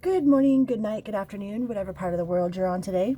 Good morning, good night, good afternoon, whatever part of the world you're on today.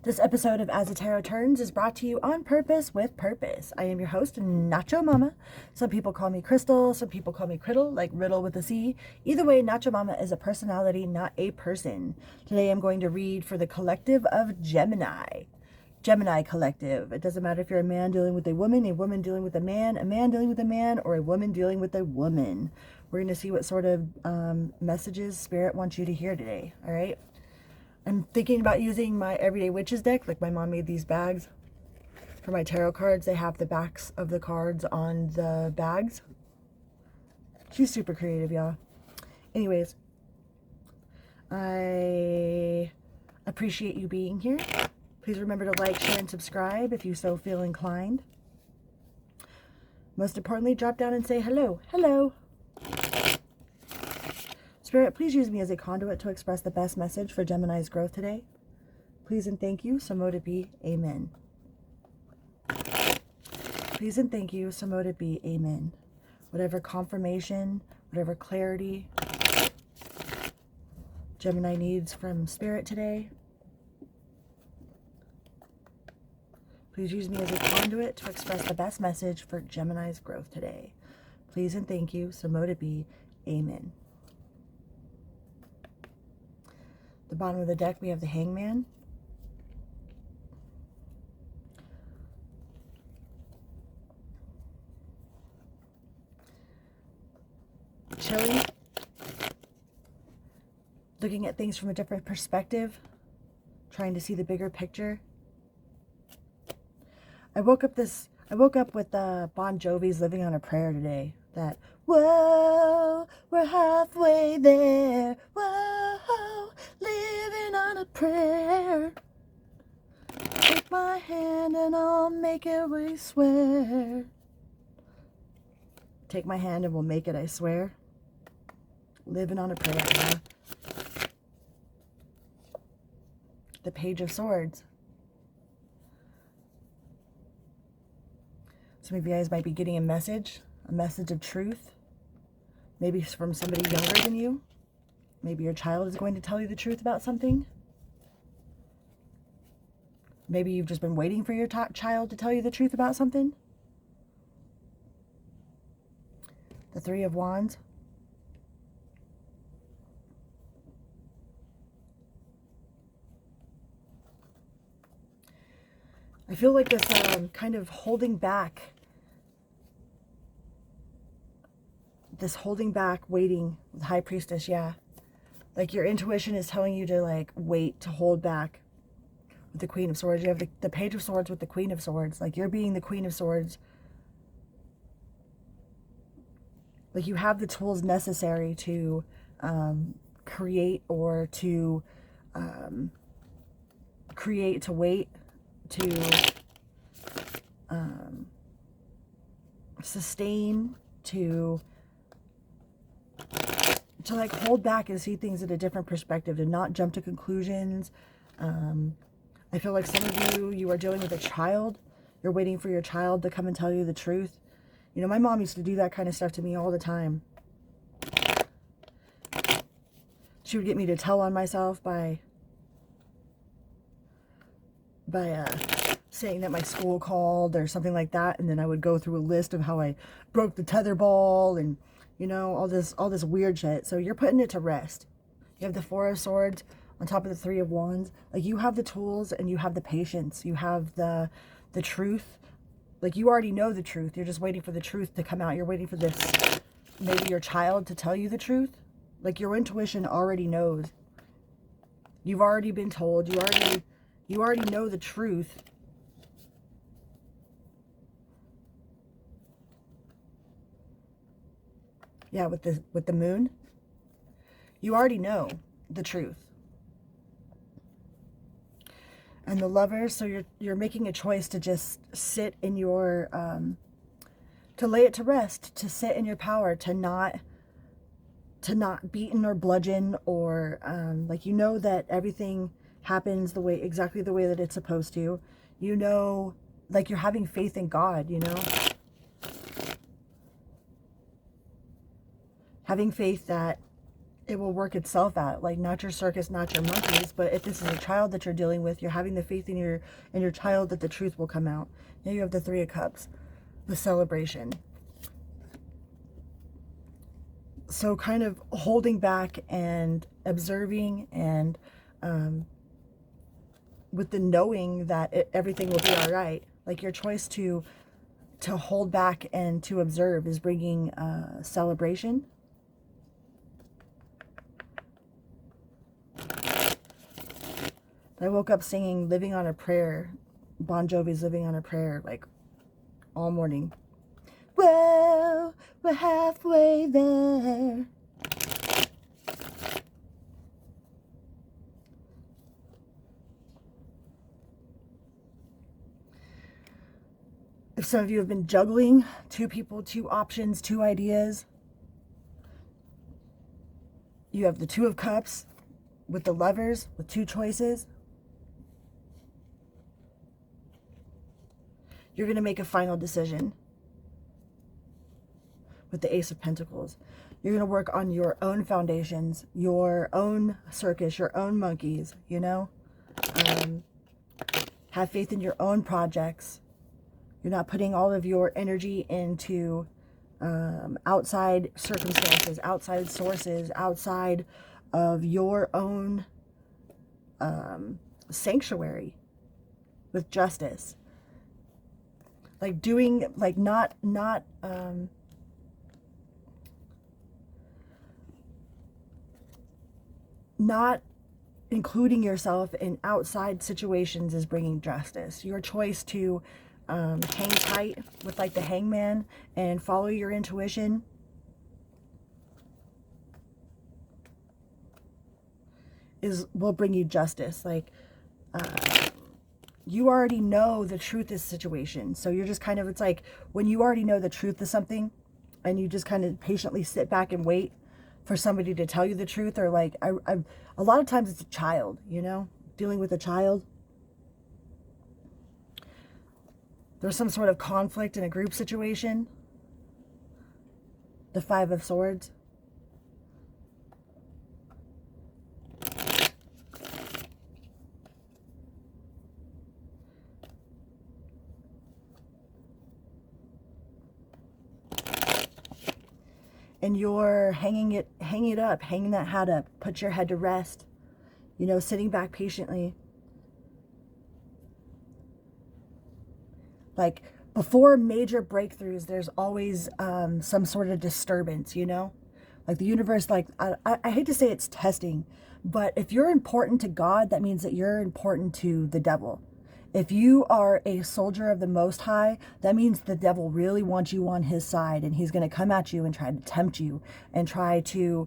This episode of As the Tarot Turns is brought to you on purpose with purpose. I am your host, Nacho Mama. Some people call me Crystal, some people call me Criddle, like Riddle with a C. Either way, Nacho Mama is a personality, not a person. Today I'm going to read for the collective of Gemini. Gemini collective. It doesn't matter if you're a man dealing with a woman dealing with a man dealing with a man, or a woman dealing with a woman. We're going to see what sort of messages Spirit wants you to hear today, all right? I'm thinking about using my Everyday Witches deck. Like, my mom made these bags for my tarot cards. They have the backs of the cards on the bags. She's super creative, y'all. Anyways, I appreciate you being here. Please remember to like, share, and subscribe if you so feel inclined. Most importantly, drop down and say hello. Hello. Spirit, please use me as a conduit to express the best message for Gemini's growth today. Please and thank you. So mote it be. Amen. Please and thank you. So mote it be. Amen. Whatever confirmation, whatever clarity Gemini needs from Spirit today, please use me as a conduit to express the best message for Gemini's growth today. Please and thank you. So mote it be. Amen. The bottom of the deck, we have the Hangman. Chilly. Looking at things from a different perspective. Trying to see the bigger picture. I woke up with Bon Jovi's Living on a Prayer today. That, whoa, we're halfway there. Whoa, living on a prayer. Take my hand and I'll make it, we swear. Take my hand and we'll make it, I swear. Living on a prayer, huh? The Page of Swords. Some of you guys might be getting a message of truth. Maybe from somebody younger than you. Maybe your child is going to tell you the truth about something. Maybe you've just been waiting for your child to tell you the truth about something. The Three of Wands. I feel like this kind of holding back. This holding back, waiting with High Priestess, yeah. Like, your intuition is telling you to, like, wait, to hold back. With the Queen of Swords, you have the Page of Swords with the Queen of Swords. Like, you're being the Queen of Swords. Like, you have the tools necessary to create, or to create, to wait, to sustain, to like hold back and see things at a different perspective, to not jump to conclusions. I feel like some of you are dealing with a child. You're waiting for your child to come and tell you the truth. You know, my mom used to do that kind of stuff to me all the time. She would get me to tell on myself by saying that my school called or something like that, and then I would go through a list of how I broke the tetherball and, you know, all this weird shit. So you're putting it to rest. You have the Four of Swords on top of the Three of Wands. Like, you have the tools and you have the patience. You have the truth. Like, you already know the truth. You're just waiting for the truth to come out. You're waiting for this, maybe your child, to tell you the truth. Like, your intuition already knows. You've already been told. You already know the truth. Yeah, with the moon. You already know the truth. And the Lovers, so you're making a choice to just sit in your to lay it to rest, to sit in your power, to not beaten or bludgeon, or like, you know that everything happens exactly the way that it's supposed to. You know, like, you're having faith in God, you know. Having faith that it will work itself out. Like, not your circus, not your monkeys, but if this is a child that you're dealing with, you're having the faith in your child that the truth will come out. Now you have the Three of Cups, the celebration. So kind of holding back and observing, and with the knowing that everything will be all right. Like, your choice to hold back and to observe is bringing celebration. I woke up singing Living on a Prayer. Bon Jovi's Living on a Prayer, like, all morning. Well, we're halfway there. If some of you have been juggling two people, two options, two ideas, you have the Two of Cups with the Lovers, with two choices. You're going to make a final decision with the Ace of Pentacles. You're going to work on your own foundations, your own circus, your own monkeys, you know? Have faith in your own projects. You're not putting all of your energy into outside circumstances, outside sources, outside of your own sanctuary with justice. Like doing, like not including yourself in outside situations is bringing justice. Your choice to hang tight with like the Hangman and follow your intuition will bring you justice. Like you already know the truth of the situation, so you're just kind of, it's like when you already know the truth of something and you just kind of patiently sit back and wait for somebody to tell you the truth. Or like a lot of times it's a child, you know, dealing with a child. There's some sort of conflict in a group situation. The Five of Swords. And you're hanging it up, hanging that hat up, put your head to rest, you know, sitting back patiently. Like, before major breakthroughs, there's always some sort of disturbance, you know? Like the universe, like, I hate to say it's testing, but if you're important to God, that means that you're important to the devil. If you are a soldier of the Most High, that means the devil really wants you on his side, and he's going to come at you and try to tempt you and try to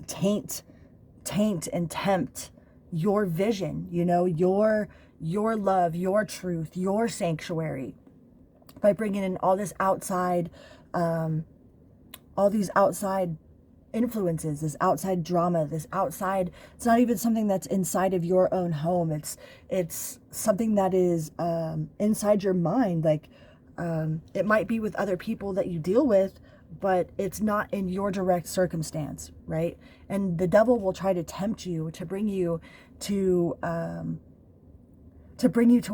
taint and tempt your vision, you know, your love, your truth, your sanctuary, by bringing in all this outside, all these outside influences, this outside drama, this outside, it's not even something that's inside of your own home. It's something that is inside your mind. Like it might be with other people that you deal with, but it's not in your direct circumstance, right? And the devil will try to tempt you to bring you to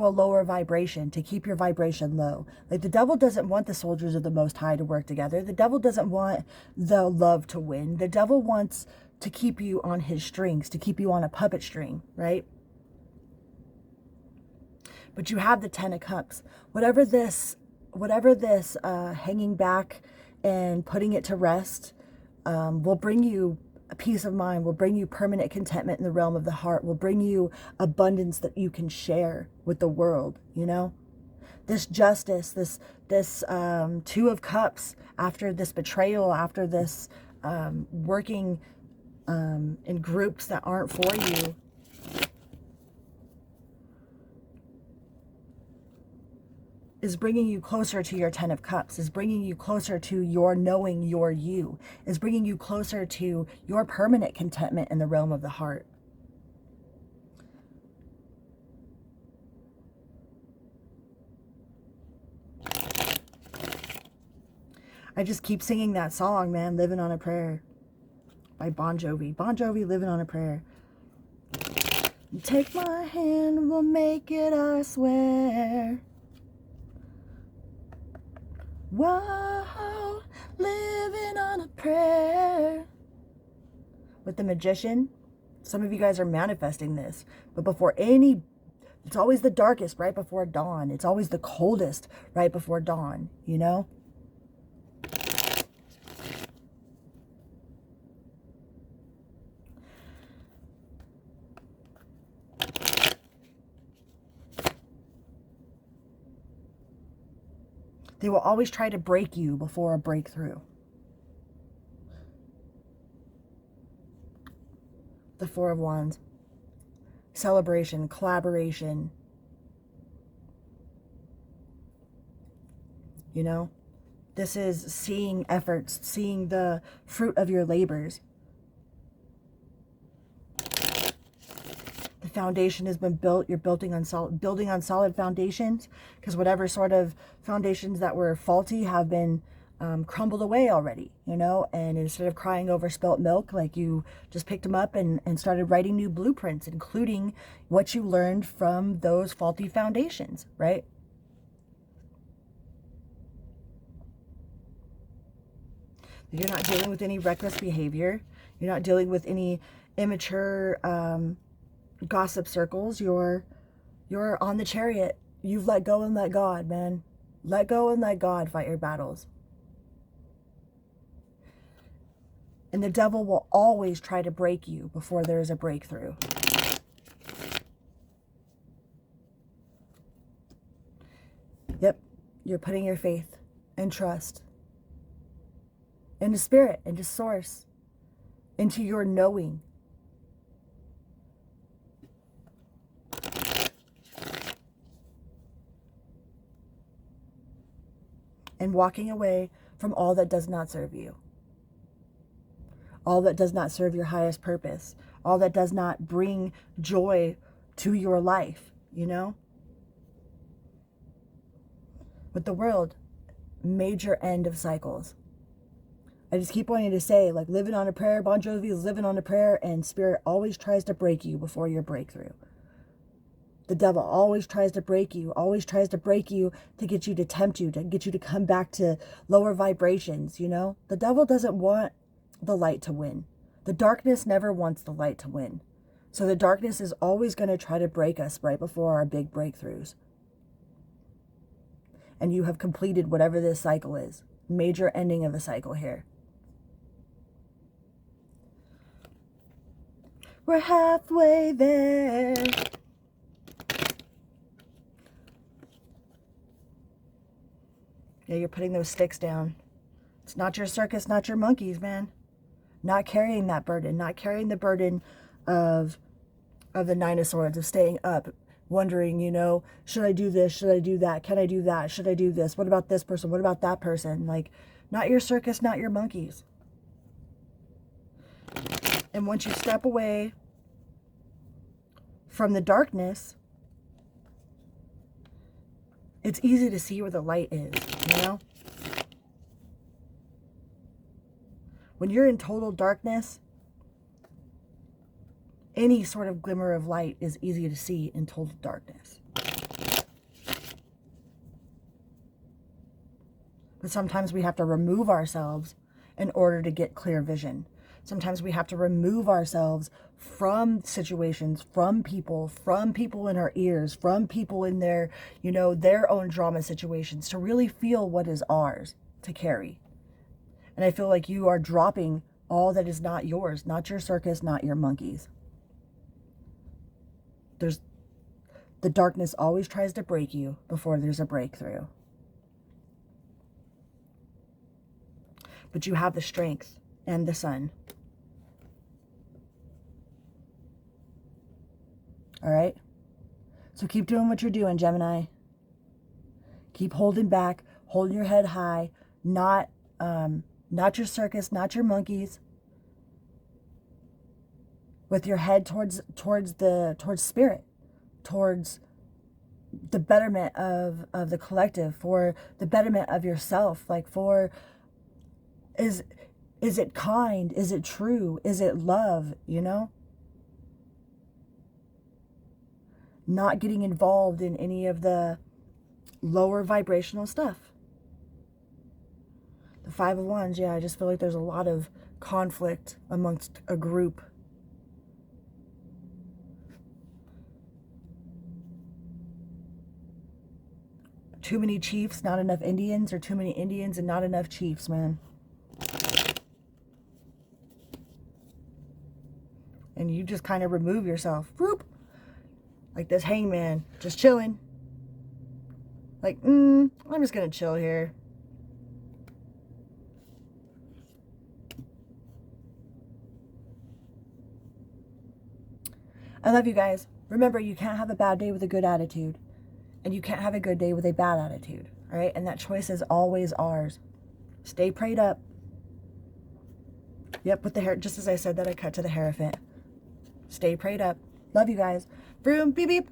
a lower vibration, to keep your vibration low. Like, the devil doesn't want the soldiers of the Most High to work together. The devil doesn't want the love to win. The devil wants to keep you on his strings, to keep you on a puppet string, right? But you have the Ten of Cups. Whatever this hanging back and putting it to rest will bring you a peace of mind, will bring you permanent contentment in the realm of the heart, will bring you abundance that you can share with the world, you know? This justice, this Two of Cups, after this betrayal, after this working in groups that aren't for you, is bringing you closer to your Ten of Cups, is bringing you closer to your knowing your you, is bringing you closer to your permanent contentment in the realm of the heart. I just keep singing that song, man, Living on a Prayer. by Bon Jovi. Bon Jovi, Living on a Prayer. Take my hand, we'll make it, I swear. Whoa, living on a prayer. With the Magician, some of you guys are manifesting this, but it's always the darkest right before dawn. It's always the coldest right before dawn, you know? They will always try to break you before a breakthrough. The Four of Wands. Celebration, collaboration. You know? This is seeing efforts, seeing the fruit of your labors. The foundation has been built. You're building on solid foundations, because whatever sort of foundations that were faulty have been crumbled away already, you know. And instead of crying over spilt milk, like, you just picked them up and started writing new blueprints, including what you learned from those faulty foundations, right? You're not dealing with any reckless behavior. You're not dealing with any immature gossip circles. You're on the chariot. You've let go and let God, man. Let go and let God fight your battles. And the devil will always try to break you before there is a breakthrough. Yep, you're putting your faith and trust into spirit, into source, into your knowing. And walking away from all that does not serve you. All that does not serve your highest purpose. All that does not bring joy to your life, you know? With the world, major end of cycles. I just keep wanting to say, like, living on a prayer. Bon Jovi is living on a prayer, and spirit always tries to break you before your breakthrough. The devil always tries to break you, to get you to tempt you, to get you to come back to lower vibrations, you know? The devil doesn't want the light to win. The darkness never wants the light to win. So the darkness is always going to try to break us right before our big breakthroughs. And you have completed whatever this cycle is. Major ending of a cycle here. We're halfway there. Yeah, you're putting those sticks down. It's not your circus, not your monkeys, man. Not carrying that burden, not carrying the burden of the Nine of Swords, of staying up, wondering, you know, should I do this? Should I do that? Can I do that? Should I do this? What about this person? What about that person? Like, not your circus, not your monkeys. And once you step away from the darkness, it's easy to see where the light is, you know? When you're in total darkness, any sort of glimmer of light is easy to see in total darkness. But sometimes we have to remove ourselves in order to get clear vision. Sometimes we have to remove ourselves from situations, from people in our ears, from people in their, you know, their own drama situations, to really feel what is ours to carry. And I feel like you are dropping all that is not yours, not your circus, not your monkeys. The darkness always tries to break you before there's a breakthrough. But you have the strength and the sun. All right? So keep doing what you're doing, Gemini. Keep holding back, holding your head high, not your circus, not your monkeys. With your head towards spirit, towards the betterment of the collective, for the betterment of yourself, like, for is Is it kind? Is it true? Is it love? You know? Not getting involved in any of the lower vibrational stuff. The Five of Wands, yeah, I just feel like there's a lot of conflict amongst a group. Too many chiefs, not enough Indians, or too many Indians and not enough chiefs, man. And you just kind of remove yourself. Whoop. Like this hangman, just chilling. Like, I'm just going to chill here. I love you guys. Remember, you can't have a bad day with a good attitude. And you can't have a good day with a bad attitude. All right? And that choice is always ours. Stay prayed up. Yep, with the hair. Just as I said that, I cut to the Hierophant. Stay prayed up. Love you guys. Vroom, beep, beep.